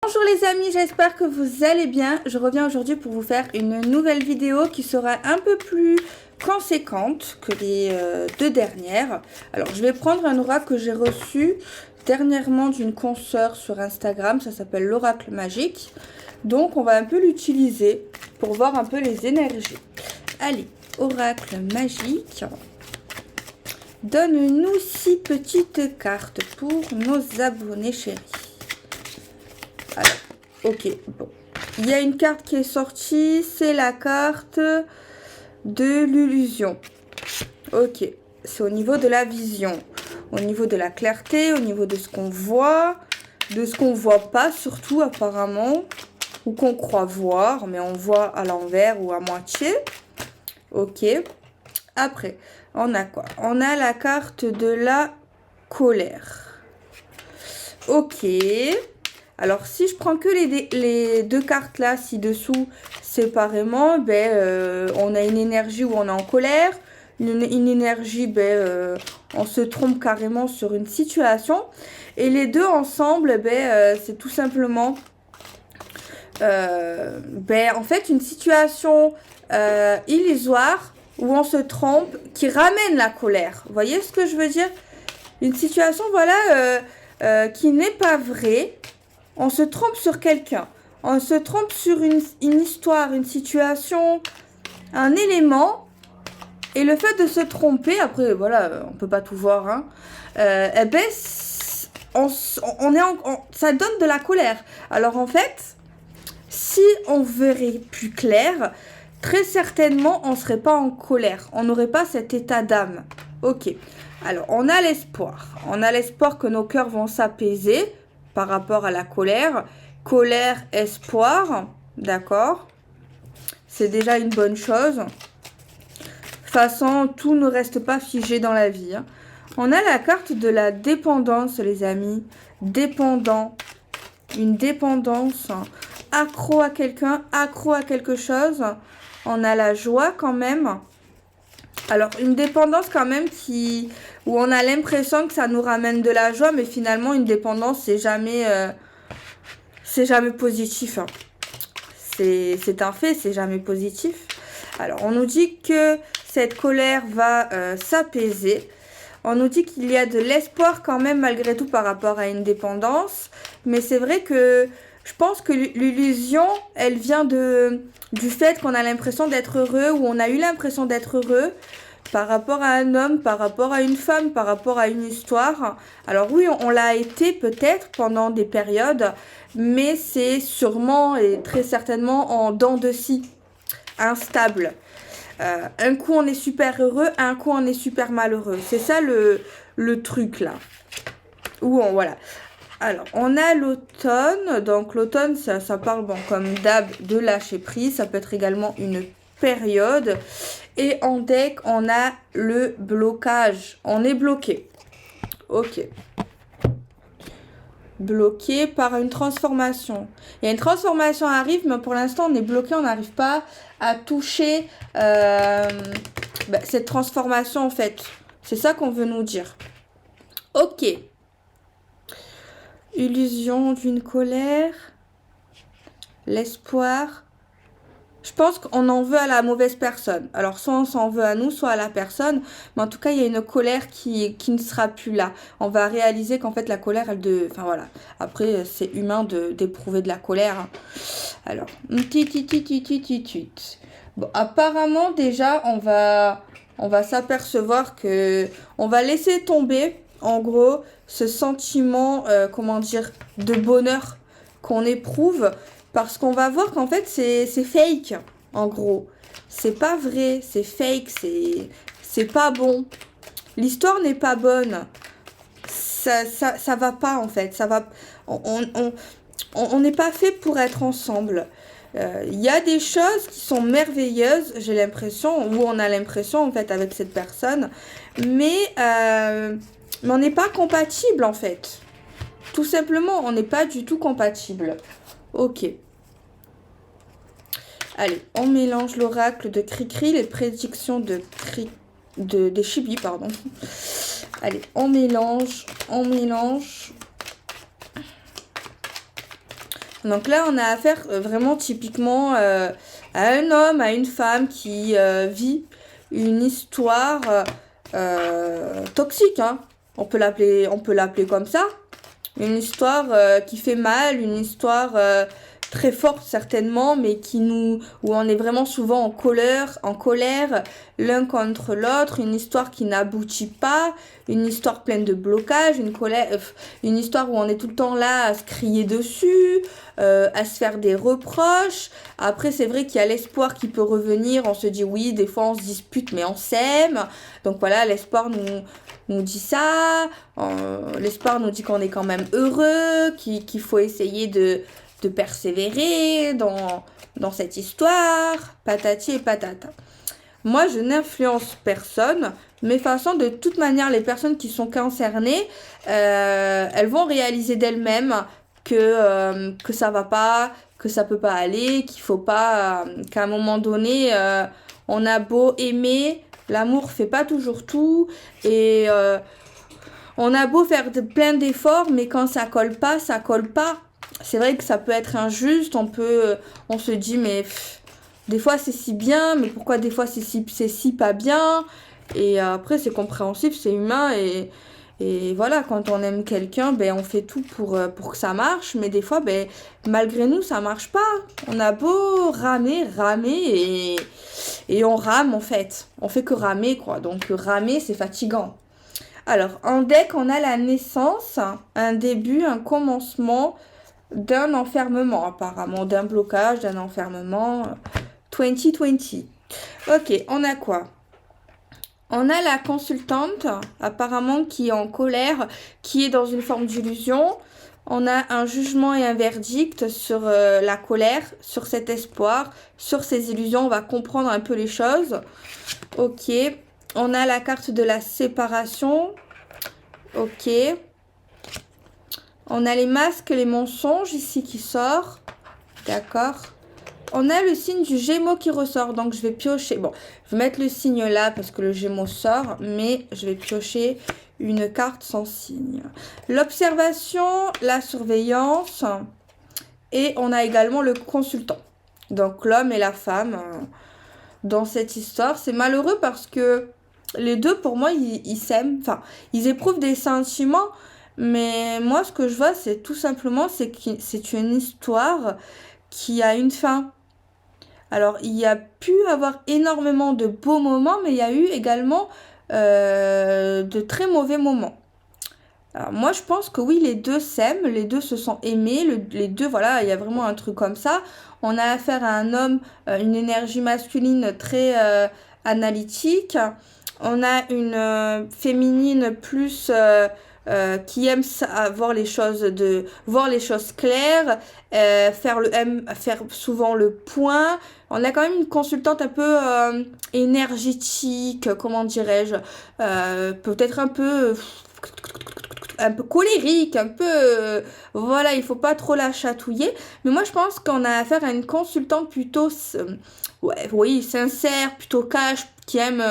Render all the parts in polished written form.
Bonjour les amis, j'espère que vous allez bien. Je reviens aujourd'hui pour vous faire une nouvelle vidéo qui sera un peu plus conséquente que les deux dernières. Alors je vais prendre un oracle que j'ai reçu dernièrement d'une consoeur sur Instagram, ça s'appelle l'oracle magique. Donc on va un peu l'utiliser pour voir un peu les énergies. Allez, oracle magique. Donne-nous 6 petites cartes pour nos abonnés chéris. Alors, ok, bon. Il y a une carte qui est sortie, c'est la carte de l'illusion. Ok, c'est au niveau de la vision, au niveau de la clarté, au niveau de ce qu'on voit, de ce qu'on voit pas surtout apparemment, ou qu'on croit voir, mais on voit à l'envers ou à moitié. Ok, après, on a quoi? On a la carte de la colère. Ok. Alors, si je prends que les deux cartes là, ci-dessous, séparément, on a une énergie où on est en colère. Une énergie, on se trompe carrément sur une situation. Et les deux ensemble, c'est tout simplement, en fait, une situation illusoire où on se trompe qui ramène la colère. Vous voyez ce que je veux dire? Une situation, voilà, qui n'est pas vraie. On se trompe sur quelqu'un. On se trompe sur une histoire, une situation, un élément. Et le fait de se tromper, après, voilà, on peut pas tout voir, hein, ça donne de la colère. Alors, en fait, si on verrait plus clair, très certainement, on serait pas en colère. On n'aurait pas cet état d'âme. Ok. Alors, on a l'espoir. On a l'espoir que nos cœurs vont s'apaiser par rapport à la colère. Colère, espoir. D'accord. C'est déjà une bonne chose. De toute façon, tout ne reste pas figé dans la vie. Hein. On a la carte de la dépendance, les amis. Dépendant. Une dépendance. Accro à quelqu'un, accro à quelque chose. On a la joie quand même. Alors, une dépendance quand même où on a l'impression que ça nous ramène de la joie, mais finalement, une dépendance, c'est jamais positif. Hein. C'est un fait, c'est jamais positif. Alors, on nous dit que cette colère va s'apaiser. On nous dit qu'il y a de l'espoir quand même, malgré tout, par rapport à une dépendance. Mais c'est vrai que je pense que l'illusion, elle vient du fait qu'on a l'impression d'être heureux, ou on a eu l'impression d'être heureux par rapport à un homme, par rapport à une femme, par rapport à une histoire. Alors oui, on l'a été peut-être pendant des périodes, mais c'est sûrement et très certainement en dents de scie, instable. Un coup on est super heureux, un coup on est super malheureux. C'est ça le truc là. Voilà. Alors, on a l'automne. Donc, l'automne, ça parle, bon, comme d'hab, de lâcher prise. Ça peut être également une période. Et en deck, on a le blocage. On est bloqué. Ok. Bloqué par une transformation. Il y a une transformation arrive, mais pour l'instant, on est bloqué. On n'arrive pas à toucher cette transformation, en fait. C'est ça qu'on veut nous dire. Ok. Illusion d'une colère, l'espoir. Je pense qu'on en veut à la mauvaise personne. Alors, soit on s'en veut à nous, soit à la personne. Mais en tout cas, il y a une colère qui ne sera plus là. On va réaliser qu'en fait, la colère, enfin, voilà. Après, c'est humain d'éprouver de la colère. Hein. Alors, bon, apparemment, déjà, on va s'apercevoir que on va laisser tomber en gros, ce sentiment, de bonheur qu'on éprouve, parce qu'on va voir qu'en fait, c'est fake, en gros. C'est pas vrai, c'est fake, c'est pas bon. L'histoire n'est pas bonne. Ça va pas, en fait. On n'est pas fait pour être ensemble. Il y a des choses qui sont merveilleuses, j'ai l'impression, ou on a l'impression, en fait, avec cette personne, mais on n'est pas compatible en fait. Tout simplement, on n'est pas du tout compatible. Ok. Allez, on mélange l'oracle de Cricri, les prédictions des Chibi, pardon. Allez, on mélange. Donc là, on a affaire vraiment typiquement à un homme, à une femme qui vit une histoire toxique, hein. On peut l'appeler comme ça. Une histoire qui fait mal, une histoire très forte certainement, mais où on est vraiment souvent en colère l'un contre l'autre, une histoire qui n'aboutit pas, une histoire pleine de blocages, une histoire où on est tout le temps là à se crier dessus, à se faire des reproches. Après, c'est vrai qu'il y a l'espoir qui peut revenir, on se dit oui, des fois on se dispute, mais on s'aime. Donc voilà, l'espoir nous dit ça, l'espoir nous dit qu'on est quand même heureux, qu'il faut essayer de persévérer dans cette histoire, patati et patata. Moi, je n'influence personne, mais de toute façon, de toute manière, les personnes qui sont concernées, elles vont réaliser d'elles-mêmes que ça va pas, que ça peut pas aller, qu'il faut pas, qu'à un moment donné, on a beau aimer, l'amour fait pas toujours tout, et on a beau faire plein d'efforts, mais quand ça colle pas, ça colle pas. C'est vrai que ça peut être injuste, on se dit mais des fois c'est si bien, mais pourquoi des fois c'est si pas bien? Et après c'est compréhensif, c'est humain et voilà, quand on aime quelqu'un, ben on fait tout pour que ça marche, mais des fois ben malgré nous ça marche pas. On a beau ramer et on rame en fait. On fait que ramer quoi. Donc ramer c'est fatigant. Alors en deck, on a la naissance, un début, un commencement d'un enfermement apparemment, d'un blocage, d'un enfermement 2020. Ok, on a quoi? On a la consultante apparemment qui est en colère, qui est dans une forme d'illusion. On a un jugement et un verdict sur la colère, sur cet espoir, sur ces illusions. On va comprendre un peu les choses. Ok, on a la carte de la séparation. Ok. On a les masques, les mensonges ici qui sort. D'accord. On a le signe du Gémeaux qui ressort. Donc, je vais piocher. Bon, je vais mettre le signe là parce que le Gémeaux sort. Mais je vais piocher une carte sans signe. L'observation, la surveillance. Et on a également le consultant. Donc, l'homme et la femme dans cette histoire. C'est malheureux parce que les deux, pour moi, ils s'aiment. Enfin, ils éprouvent des sentiments. Mais moi, ce que je vois, c'est tout simplement, c'est que c'est une histoire qui a une fin. Alors, il y a pu avoir énormément de beaux moments, mais il y a eu également de très mauvais moments. Alors, moi, je pense que oui, les deux s'aiment, les deux se sont aimés, les deux, voilà, il y a vraiment un truc comme ça. On a affaire à un homme, une énergie masculine très analytique. On a une féminine plus qui aime voir les choses claires, faire souvent le point. On a quand même une consultante un peu énergétique, comment dirais-je, peut-être un peu colérique, un peu voilà, il faut pas trop la chatouiller, mais moi je pense qu'on a affaire à une consultante plutôt oui, sincère, plutôt cash, qui aime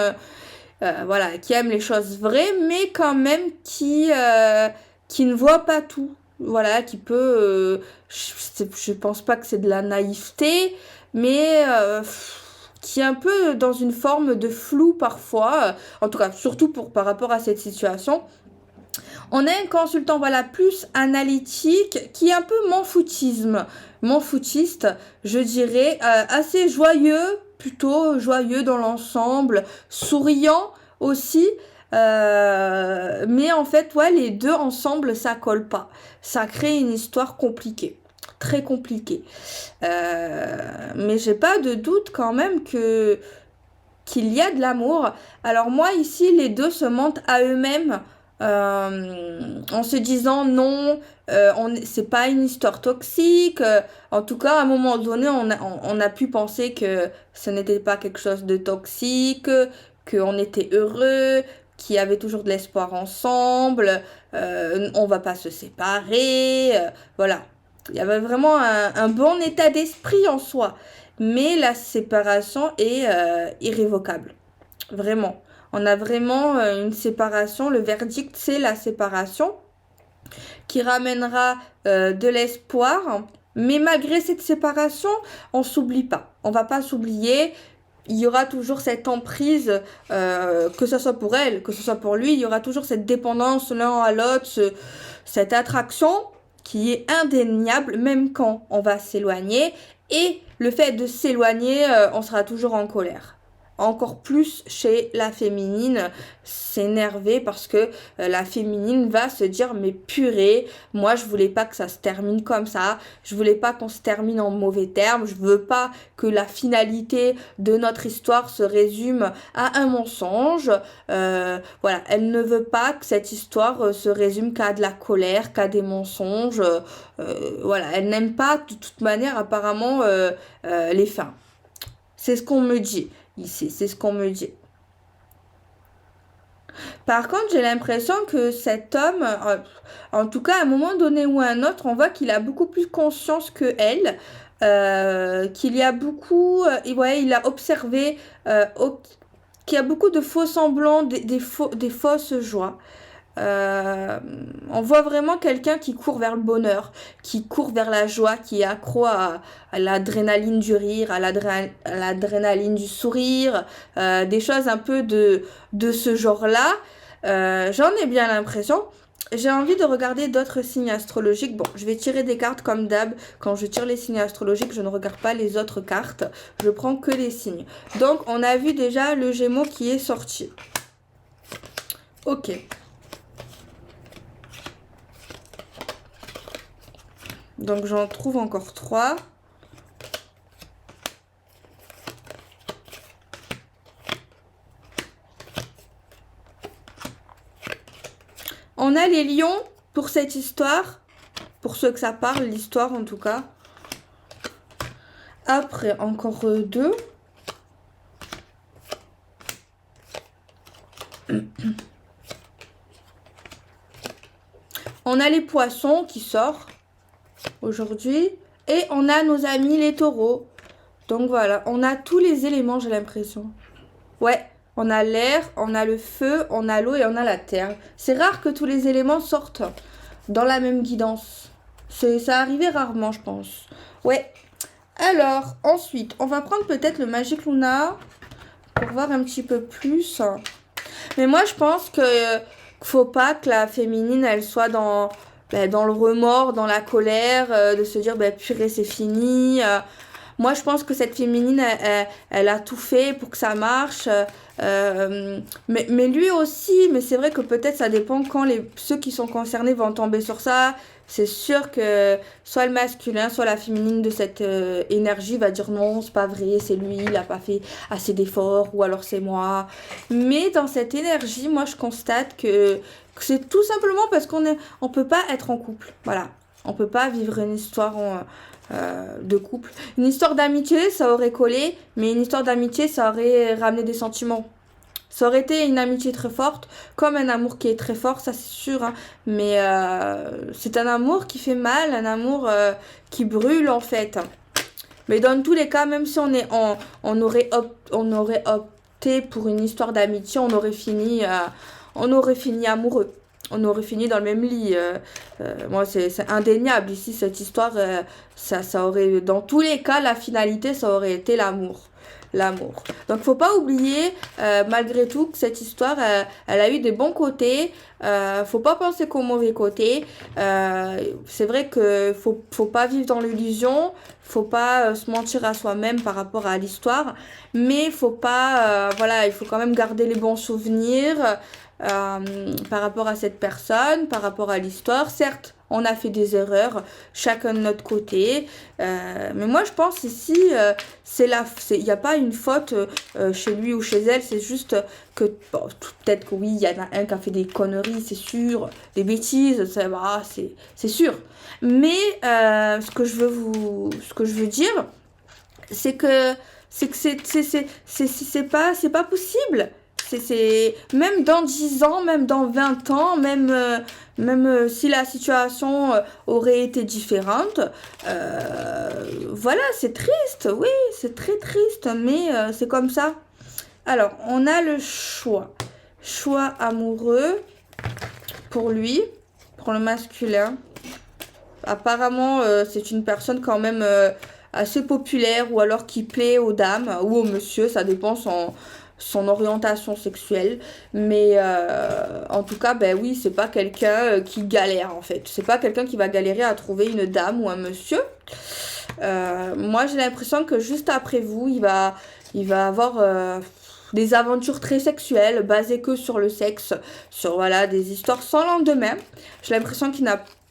voilà, qui aime les choses vraies, mais quand même qui ne voit pas tout. Voilà, qui peut... je pense pas que c'est de la naïveté, mais qui est un peu dans une forme de flou parfois. En tout cas, surtout par rapport à cette situation. On a un consultant, voilà, plus analytique, qui est un peu m'en-foutiste, je dirais, assez joyeux, plutôt joyeux dans l'ensemble, souriant aussi, mais en fait, ouais, les deux ensemble, ça colle pas. Ça crée une histoire compliquée, très compliquée. Mais j'ai pas de doute quand même qu'il y a de l'amour. Alors moi, ici, les deux se mentent à eux-mêmes en se disant non, c'est pas une histoire toxique. En tout cas, à un moment donné, on a pu penser que ce n'était pas quelque chose de toxique, qu'on était heureux, qu'il y avait toujours de l'espoir ensemble, on va pas se séparer. Voilà. Il y avait vraiment un bon état d'esprit en soi. Mais la séparation est irrévocable. Vraiment. On a vraiment une séparation. Le verdict, c'est la séparation qui ramènera de l'espoir Mais malgré cette séparation, on s'oublie pas. On va pas s'oublier. Il y aura toujours cette emprise, que ce soit pour elle, que ce soit pour lui, il y aura toujours cette dépendance l'un à l'autre, cette attraction qui est indéniable, même quand on va s'éloigner. Et le fait de s'éloigner, on sera toujours en colère. Encore plus chez la féminine, s'énerver parce que la féminine va se dire mais purée, moi je voulais pas que ça se termine comme ça, je voulais pas qu'on se termine en mauvais termes, je veux pas que la finalité de notre histoire se résume à un mensonge. Voilà, elle ne veut pas que cette histoire se résume qu'à de la colère, qu'à des mensonges. Voilà, elle n'aime pas de toute manière apparemment les fins. C'est ce qu'on me dit ici, c'est ce qu'on me dit. Par contre, j'ai l'impression que cet homme, en tout cas à un moment donné ou à un autre, on voit qu'il a beaucoup plus conscience que elle, qu'il y a beaucoup, et ouais, il a observé qu'il y a beaucoup de faux semblants, des fausses joies. On voit vraiment quelqu'un qui court vers le bonheur, qui court vers la joie, qui est accro à l'adrénaline du rire, à l'adrénaline du sourire, des choses un peu de ce genre-là. J'en ai bien l'impression. J'ai envie de regarder d'autres signes astrologiques. Bon, je vais tirer des cartes comme d'hab. Quand je tire les signes astrologiques, je ne regarde pas les autres cartes. Je prends que les signes. Donc, on a vu déjà le Gémeaux qui est sorti. Ok. Donc j'en trouve encore 3. On a les lions pour cette histoire. Pour ceux que ça parle, l'histoire en tout cas. Après, encore 2. On a les poissons qui sortent aujourd'hui. Et on a nos amis les taureaux. Donc voilà, on a tous les éléments, j'ai l'impression. Ouais, on a l'air, on a le feu, on a l'eau et on a la terre. C'est rare que tous les éléments sortent dans la même guidance. Ça arrivait rarement, je pense. Ouais. Alors, ensuite, on va prendre peut-être le Magic Luna pour voir un petit peu plus. Mais moi, je pense que faut pas que la féminine, elle soit dans le remords, dans la colère, de se dire, purée, c'est fini. Moi, je pense que cette féminine, elle a tout fait pour que ça marche. Mais lui aussi, mais c'est vrai que peut-être ça dépend quand ceux qui sont concernés vont tomber sur ça. C'est sûr que soit le masculin, soit la féminine de cette énergie va dire non, c'est pas vrai, c'est lui, il a pas fait assez d'efforts, ou alors c'est moi. Mais dans cette énergie, moi, je constate que c'est tout simplement parce on peut pas être en couple. Voilà. On peut pas vivre une histoire de couple. Une histoire d'amitié, ça aurait collé, mais une histoire d'amitié, ça aurait ramené des sentiments. Ça aurait été une amitié très forte, comme un amour qui est très fort, ça c'est sûr, hein. Mais c'est un amour qui fait mal, un amour qui brûle en fait. Mais dans tous les cas, même si on aurait opté pour une histoire d'amitié, on aurait fini amoureux. On aurait fini dans le même lit. Moi, c'est indéniable. Ici, cette histoire, ça aurait, dans tous les cas, la finalité, ça aurait été l'amour. L'amour. Donc, faut pas oublier, malgré tout, que cette histoire, elle a eu des bons côtés. Faut pas penser qu'au mauvais côté. C'est vrai que faut pas vivre dans l'illusion. Faut pas se mentir à soi-même par rapport à l'histoire. Mais faut pas, voilà, il faut quand même garder les bons souvenirs. Par rapport à cette personne, par rapport à l'histoire. Certes, on a fait des erreurs, chacun de notre côté. Mais moi, je pense ici, il n'y a pas une faute chez lui ou chez elle. C'est juste que, bon, peut-être que oui, il y en a un qui a fait des conneries, c'est sûr, des bêtises, c'est sûr. Mais ce que je veux dire, c'est que c'est pas possible. Même dans 10 ans, même dans 20 ans, même si la situation aurait été différente, voilà, c'est triste, oui, c'est très triste, mais c'est comme ça. Alors, on a le choix. Choix amoureux pour lui, pour le masculin. Apparemment, c'est une personne quand même assez populaire ou alors qui plaît aux dames ou aux messieurs, ça dépend son orientation sexuelle. Mais en tout cas, ben oui, c'est pas quelqu'un qui galère en fait. C'est pas quelqu'un qui va galérer à trouver une dame ou un monsieur. Moi, j'ai l'impression que juste après vous, il va avoir des aventures très sexuelles, basées que sur le sexe, sur voilà, des histoires sans lendemain. J'ai l'impression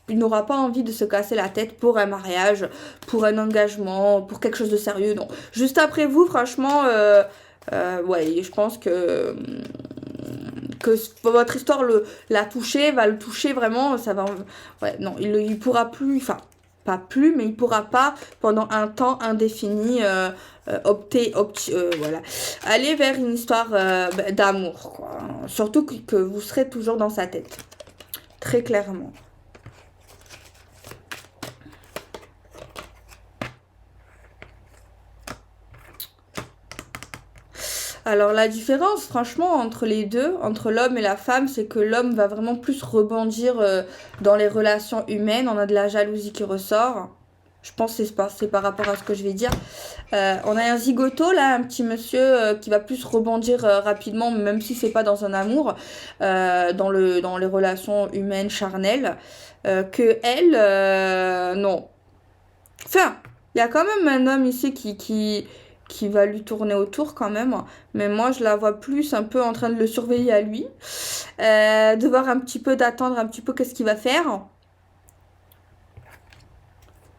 il n'aura pas envie de se casser la tête pour un mariage, pour un engagement, pour quelque chose de sérieux. Non. Juste après vous, franchement, ouais, je pense que votre histoire l'a touché, va le toucher vraiment. Ça va, ouais, non, il pourra plus, enfin, pas plus, mais il pourra pas pendant un temps indéfini voilà, aller vers une histoire d'amour, quoi. Surtout que vous serez toujours dans sa tête, très clairement. Alors la différence, franchement, entre les deux, entre l'homme et la femme, c'est que l'homme va vraiment plus rebondir dans les relations humaines. On a de la jalousie qui ressort. Je pense que c'est par rapport à ce que je vais dire. On a un zigoto, là, un petit monsieur qui va plus rebondir rapidement, même si c'est pas dans un amour, dans les relations humaines charnelles, que elle, non. Enfin, il y a quand même un homme ici qui va lui tourner autour quand même. Mais moi, je la vois plus un peu en train de le surveiller à lui. De voir un petit peu, d'attendre un petit peu qu'est-ce qu'il va faire.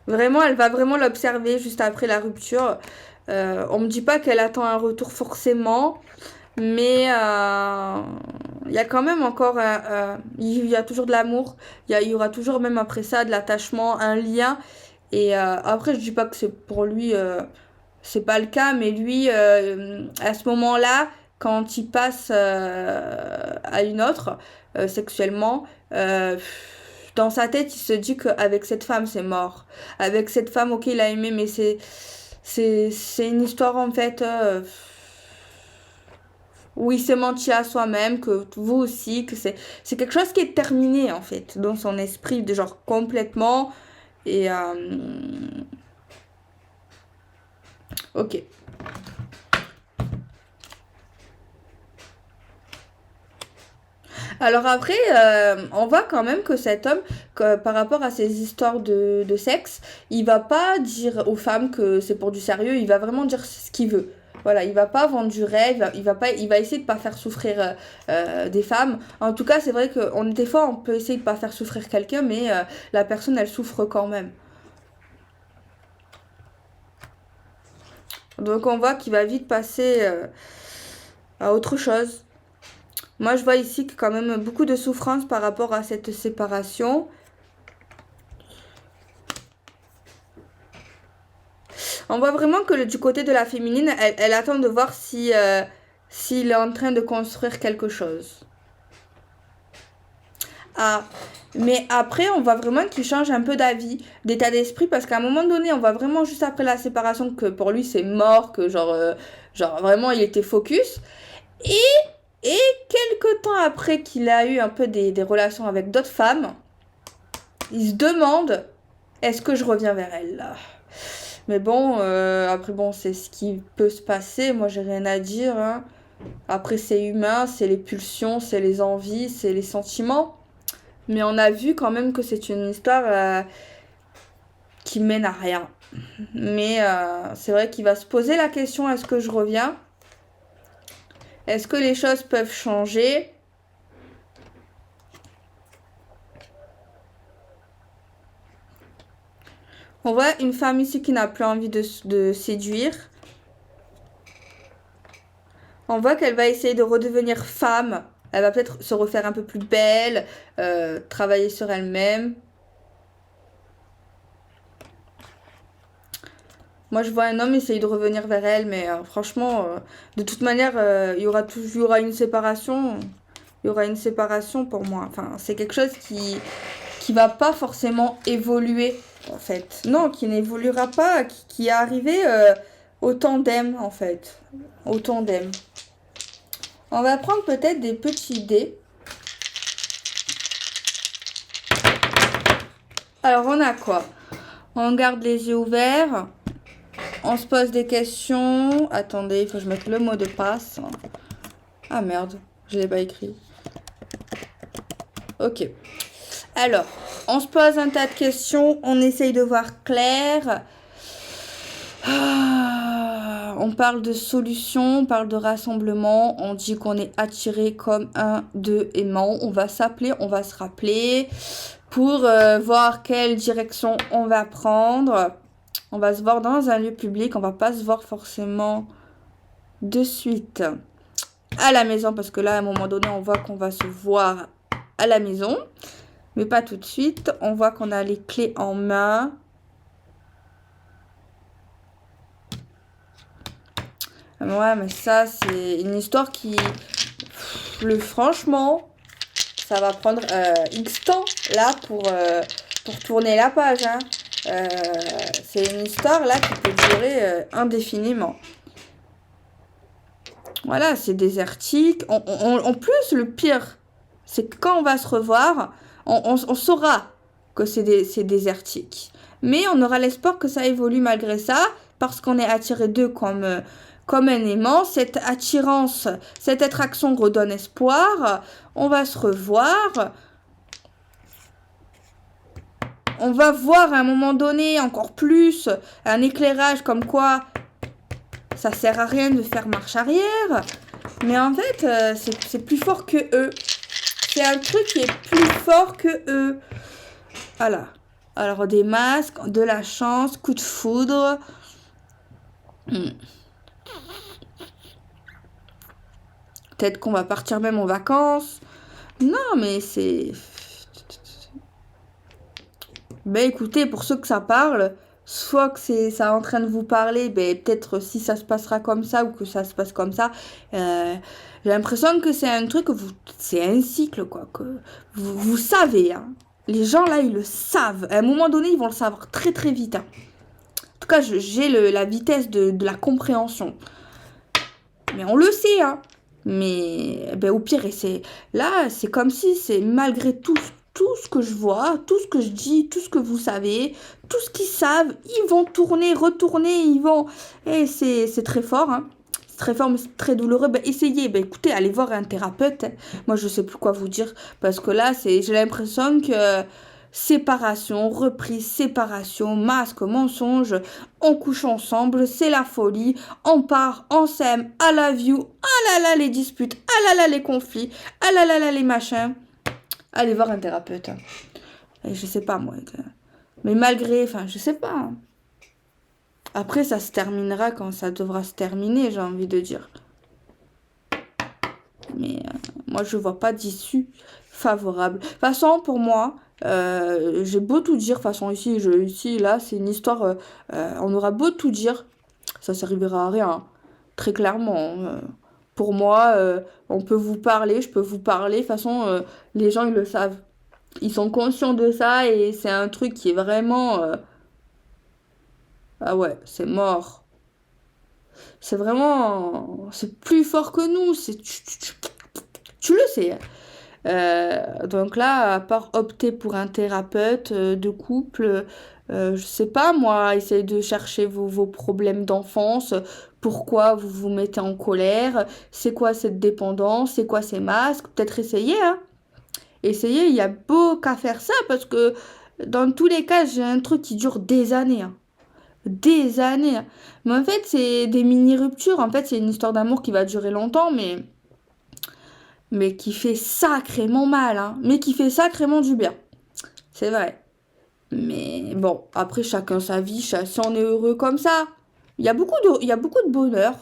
Vraiment, elle va vraiment l'observer juste après la rupture. On me dit pas qu'elle attend un retour forcément. Mais il y a quand même encore... il y a toujours de l'amour. Il y aura toujours même après ça de l'attachement, un lien. Et après, je dis pas que c'est pour lui... c'est pas le cas, mais lui, à ce moment-là, quand il passe à une autre, sexuellement, dans sa tête, il se dit qu'avec cette femme, c'est mort. Avec cette femme, ok, il a aimé, mais c'est une histoire, en fait, où il s'est menti à soi-même, que vous aussi, que c'est quelque chose qui est terminé, en fait, dans son esprit, de genre complètement. Et, ok. Alors après, on voit quand même que cet homme, par rapport à ses histoires de sexe, il va pas dire aux femmes que c'est pour du sérieux, il va vraiment dire ce qu'il veut. Voilà, il va pas vendre du rêve, il va essayer de pas faire souffrir des femmes. En tout cas, c'est vrai que des fois, on peut essayer de pas faire souffrir quelqu'un, mais la personne, elle souffre quand même. Donc on voit qu'il va vite passer à autre chose. Moi, je vois ici que quand même beaucoup de souffrance par rapport à cette séparation. On voit vraiment que du côté de la féminine, elle attend de voir s'il est en train de construire quelque chose. Ah, mais après, on voit vraiment qu'il change un peu d'avis, d'état d'esprit, parce qu'à un moment donné, on voit vraiment juste après la séparation que pour lui, c'est mort, que genre vraiment, il était focus. Et Et quelques temps après qu'il a eu un peu des relations avec d'autres femmes, il se demande, est-ce que je reviens vers elle là? Mais bon, après bon, c'est ce qui peut se passer, moi j'ai rien à dire, hein. Après c'est humain, c'est les pulsions, c'est les envies, c'est les sentiments. Mais on a vu quand même que c'est une histoire qui mène à rien. Mais c'est vrai qu'il va se poser la question, est-ce que je reviens? Est-ce que les choses peuvent changer? On voit une femme ici qui n'a plus envie de séduire. On voit qu'elle va essayer de redevenir femme. Elle va peut-être se refaire un peu plus belle, travailler sur elle-même. Moi, je vois un homme essayer de revenir vers elle, mais franchement, de toute manière, il y aura une séparation. Il y aura une séparation pour moi. Enfin, c'est quelque chose qui va pas forcément évoluer, en fait. Non, qui n'évoluera pas, qui est arrivé au tandem, en fait. Au tandem. On va prendre peut-être des petits dés. Alors, on a quoi? On garde les yeux ouverts. On se pose des questions. Attendez, il faut que je mette le mot de passe. Ah merde, je l'ai pas écrit. Ok. Alors, on se pose un tas de questions. On essaye de voir clair. On parle de solutions, on parle de rassemblement. On dit qu'on est attiré comme un, deux aimants. On va s'appeler, on va se rappeler pour voir quelle direction on va prendre. On va se voir dans un lieu public. On va pas se voir forcément de suite à la maison. Parce que là, à un moment donné, on voit qu'on va se voir à la maison. Mais pas tout de suite. On voit qu'on a les clés en main. Ouais, mais ça, c'est une histoire qui... Franchement, ça va prendre X temps, là, pour tourner la page, hein. C'est une histoire, là, qui peut durer indéfiniment. Voilà, c'est désertique. En plus, le pire, c'est que quand on va se revoir, on saura que c'est désertique. Mais on aura l'espoir que ça évolue malgré ça, parce qu'on est attiré d'eux comme un aimant. Cette attirance, cette attraction redonne espoir. On va se revoir. On va voir à un moment donné encore plus un éclairage comme quoi ça sert à rien de faire marche arrière. Mais en fait, c'est plus fort que eux. C'est un truc qui est plus fort que eux. Voilà. Alors, des masques, de la chance, coup de foudre. Peut-être qu'on va partir même en vacances. Non, mais c'est... Ben écoutez, pour ceux que ça parle, soit que ça est en train de vous parler, ben peut-être si ça se passera comme ça ou que ça se passe comme ça. J'ai l'impression que c'est un truc que c'est un cycle, quoi. Que vous savez, hein. Les gens là, ils le savent. À un moment donné, ils vont le savoir très très vite, hein. En tout cas, j'ai la vitesse de la compréhension. Mais on le sait, hein. Mais ben, au pire, c'est comme si c'est malgré tout ce que je vois, tout ce que je dis, tout ce que vous savez, tout ce qu'ils savent, ils vont tourner, retourner, ils vont... Et c'est très fort, hein. C'est très fort, mais c'est très douloureux. Ben, essayez, ben, écoutez, allez voir un thérapeute, hein. Moi, je sais plus quoi vous dire, parce que là, j'ai l'impression que... Séparation, reprise, séparation, masque, mensonge, on couche ensemble, c'est la folie, on part, on s'aime, I love you, ah là là les disputes, ah là là les conflits, ah là là les machins. Allez voir un thérapeute. Et je sais pas moi. Mais malgré, enfin je sais pas. Après ça se terminera quand ça devra se terminer, j'ai envie de dire. Mais moi je vois pas d'issue favorable. De toute façon pour moi... j'ai beau tout dire, de toute façon ici là c'est une histoire, on aura beau tout dire, ça servira à rien, hein. Très clairement, pour moi, on peut vous parler, je peux vous parler, de toute façon les gens ils le savent, ils sont conscients de ça et c'est un truc qui est vraiment, ah ouais, c'est mort, c'est vraiment, c'est plus fort que nous, tu le sais, hein. Donc là, à part opter pour un thérapeute de couple, je sais pas moi, essayez de chercher vos problèmes d'enfance, pourquoi vous vous mettez en colère, c'est quoi cette dépendance, c'est quoi ces masques, peut-être essayer, hein. Essayez, il y a beau qu'à faire ça parce que dans tous les cas, j'ai un truc qui dure des années, hein. Des années, hein. Mais en fait, c'est des mini-ruptures, en fait, c'est une histoire d'amour qui va durer longtemps, mais qui fait sacrément mal, hein. Mais qui fait sacrément du bien. C'est vrai. Mais bon, après, chacun sa vie, si on est heureux comme ça. Il y a beaucoup de bonheur.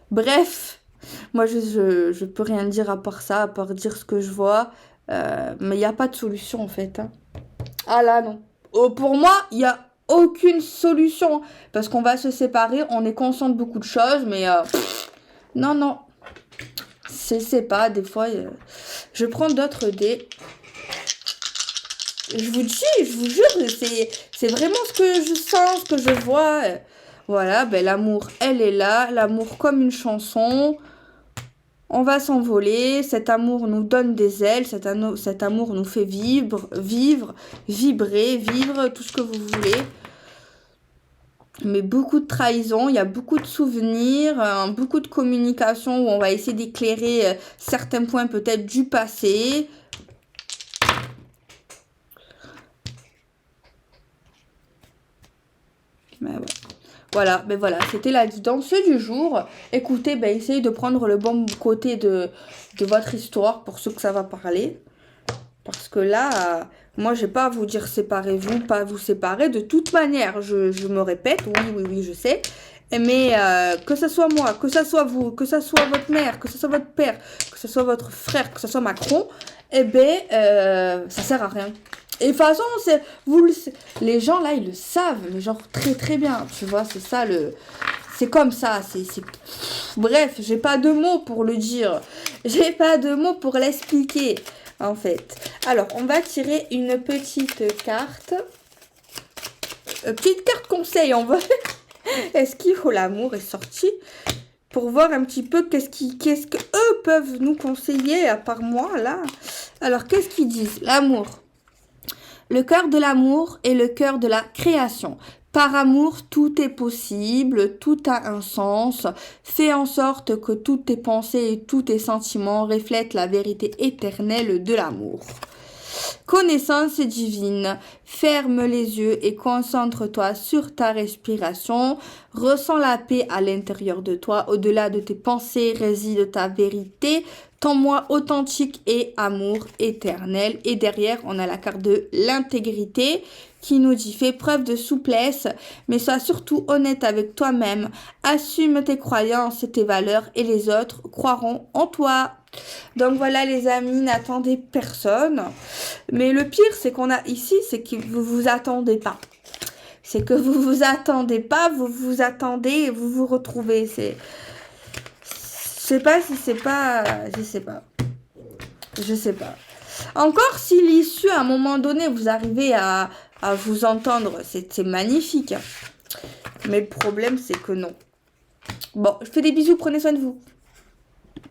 Bref, moi, je peux rien dire à part ça, à part dire ce que je vois. Mais il n'y a pas de solution, en fait, hein. Ah là, non. Oh, pour moi, il n'y a aucune solution. Parce qu'on va se séparer, on est conscient de beaucoup de choses, mais... non, non. C'est pas, des fois, je prends d'autres dés. Je vous dis, je vous jure, c'est vraiment ce que je sens, ce que je vois. Voilà, ben l'amour, elle est là. L'amour comme une chanson. On va s'envoler, cet amour nous donne des ailes, cet amour nous fait vibrer, vivre, tout ce que vous voulez. Mais beaucoup de trahison, il y a beaucoup de souvenirs, beaucoup de communication où on va essayer d'éclairer certains points peut-être du passé. Mais ouais. Voilà, ben voilà, c'était la guidance du jour. Écoutez, ben essayez de prendre le bon côté de votre histoire pour ceux que ça va parler. Parce que là, moi, j'ai pas à vous dire séparez-vous, pas à vous séparer. De toute manière, je me répète, oui, je sais. Mais que ce soit moi, que ce soit vous, que ce soit votre mère, que ce soit votre père, que ce soit votre frère, que ce soit Macron, eh ben, ça sert à rien. Et de toute façon, les gens là, ils le savent, mais genre très très bien, tu vois, c'est ça le... C'est comme ça, bref, j'ai pas de mots pour le dire. J'ai pas de mots pour l'expliquer, en fait. Alors, on va tirer une petite carte. Petite carte conseil, on va... Est-ce qu'il faut l'amour est sorti pour voir un petit peu qu'est-ce que eux peuvent nous conseiller à part moi, là. Alors, qu'est-ce qu'ils disent? L'amour. Le cœur de l'amour est le cœur de la création. Par amour, tout est possible, tout a un sens. Fais en sorte que toutes tes pensées et tous tes sentiments reflètent la vérité éternelle de l'amour. Connaissance divine. Ferme les yeux et concentre-toi sur ta respiration. Ressens la paix à l'intérieur de toi. Au-delà de tes pensées réside ta vérité. Ton moi authentique et amour éternel. Et derrière, on a la carte de l'intégrité qui nous dit fais preuve de souplesse, mais sois surtout honnête avec toi-même. Assume tes croyances et tes valeurs et les autres croiront en toi. Donc voilà les amis, n'attendez personne. Mais le pire, c'est qu'on a ici, c'est que vous vous attendez pas. C'est que vous vous attendez pas, vous vous attendez et vous vous retrouvez. Je sais pas si c'est pas... Je sais pas. Encore si l'issue, à un moment donné, vous arrivez à vous entendre, c'est magnifique. Mais le problème, c'est que non. Bon, je fais des bisous, prenez soin de vous.